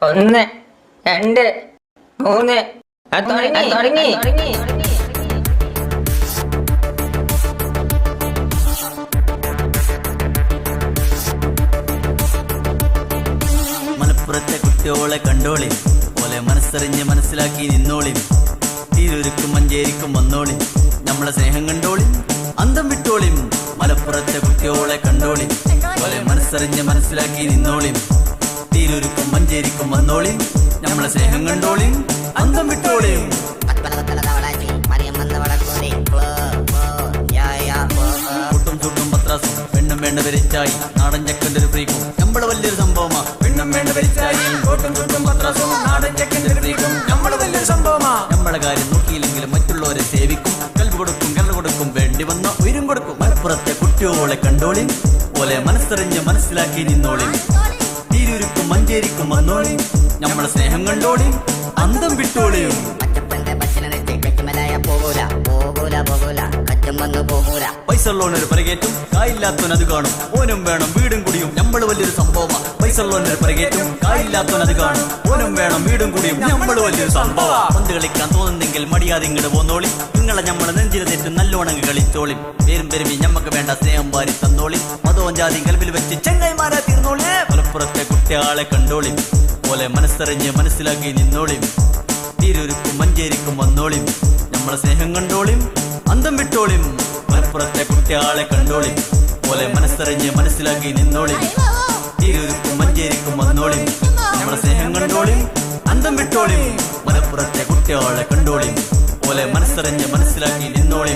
ഒന്ന് രണ്ട് മൂന്ന് തുടങ്ങി തുടങ്ങി തുടങ്ങി. മലപ്പുറത്തെ കുട്ടിയോളെ കണ്ടോളി, പോലെ മനസ്സറിഞ്ഞ് മനസ്സിലാക്കി നിന്നോളി. തിരൂരിക്കും മഞ്ചേരിക്കും വന്നോളി, നമ്മളെ സ്നേഹം കണ്ടോളി, അന്തം വിട്ടോളി. മലപ്പുറത്തെ കുട്ടിയോളെ കണ്ടോളി, പോലെ മനസ്സറിഞ്ഞ് മനസ്സിലാക്കി നിന്നോളി. തിരൂരിക്കും മഞ്ചേരിക്കും വന്നോളി, നമ്മളെ സ്നേഹം കണ്ടോളി, അന്തം വിട്ടോളി. കുട്ടും ചുട്ടും പത്രാസും പെണ്ണും വേണ്ട വരിച്ചായി, നാടൻ ചക്കന്റെ ഒരു ഫ്രീക്കും നമ്മള് വലിയൊരു സംഭവമാ. പെണ്ണും വേണ്ട വരിച്ചായി, കൂട്ടും ചുട്ടും പത്രാസും നാടൻ ചക്കന്റെ ഒരു ഫ്രീക്കും നമ്മള് വലിയൊരു സംഭവമാ. നമ്മളെ കാര്യം നോക്കിയില്ലെങ്കിലും മറ്റുള്ളവരെ സേവിക്കും, കൽവ് കൊടുക്കും, കരൾ കൊടുക്കും, വേണ്ടി വന്ന ഉയരും കൊടുക്കും. മലപ്പുറത്തെ കുട്ടിയോളെ കണ്ടോളി, പോലെ മനസ്സറിഞ്ഞ് മനസ്സിലാക്കി നിന്നോളി. തിരൂരിക്കും മഞ്ചേരിക്കും വന്നോളി, നമ്മളെ സ്നേഹം കണ്ടോളി, അന്തം വിട്ടോളിയും. പൈസ ഉള്ളവനൊരു പരികേറ്റും, കായില്ലാത്തവൻ അത് കാണും. ഓനും വേണം വീടും കുടിയും നമ്മള് വലിയൊരു സംഭവമാ. പൈസ ഉള്ളവനൊരു പരികേറ്റും, കായില്ലാത്തവൻ അത് കാണും. ഓനും വേണം വീടും കുടിയും നമ്മള് വലിയൊരു സംഭവമാ. പന്ത് കളിക്കാൻ തോന്നുന്നെങ്കിൽ മടിയാതെ ഇങ്ങോട്ട് പോന്നോളി, നിങ്ങളെ നമ്മളെ നെഞ്ചിന് തെറ്റും നല്ലോണങ്ങ് കളിച്ചോളി. പേരും പെരുമി ഞമ്മക്ക് വേണ്ട സ്നേഹം വാരി തന്നോളി, മതവും ജാതിയും കൽവിൽ വെച്ച് ചെങ്ങൈമാരാ തീർന്നോളി. മലപ്പുറത്തെ കുട്ടിയാളെ കണ്ടോളി, പോലെ മനസ്സറിഞ്ഞ് മനസ്സിലാക്കി നിന്നോളി. തിരൂരിക്കും മഞ്ചേരിക്കും വന്നോളി, നമ്മളെ സ്നേഹം കണ്ടോളി, അന്തം വിട്ടോളി. മലപ്പുറത്തെ കുട്ടിയാളെ കണ്ടോളി, പോലെ മനസ്സറിഞ്ഞ് മനസ്സിലാക്കി നിന്നോളി. തിരൂരിക്കും മഞ്ചേരിക്കും വന്നോളി, നമ്മളെ സ്നേഹം കണ്ടോളി, അന്തം വിട്ടോളി. മലപ്പുറത്തെ കുട്ടിയാളെ കണ്ടോളി, പോലെ മനസ്സറിഞ്ഞ് മനസ്സിലാക്കി നിന്നോളി.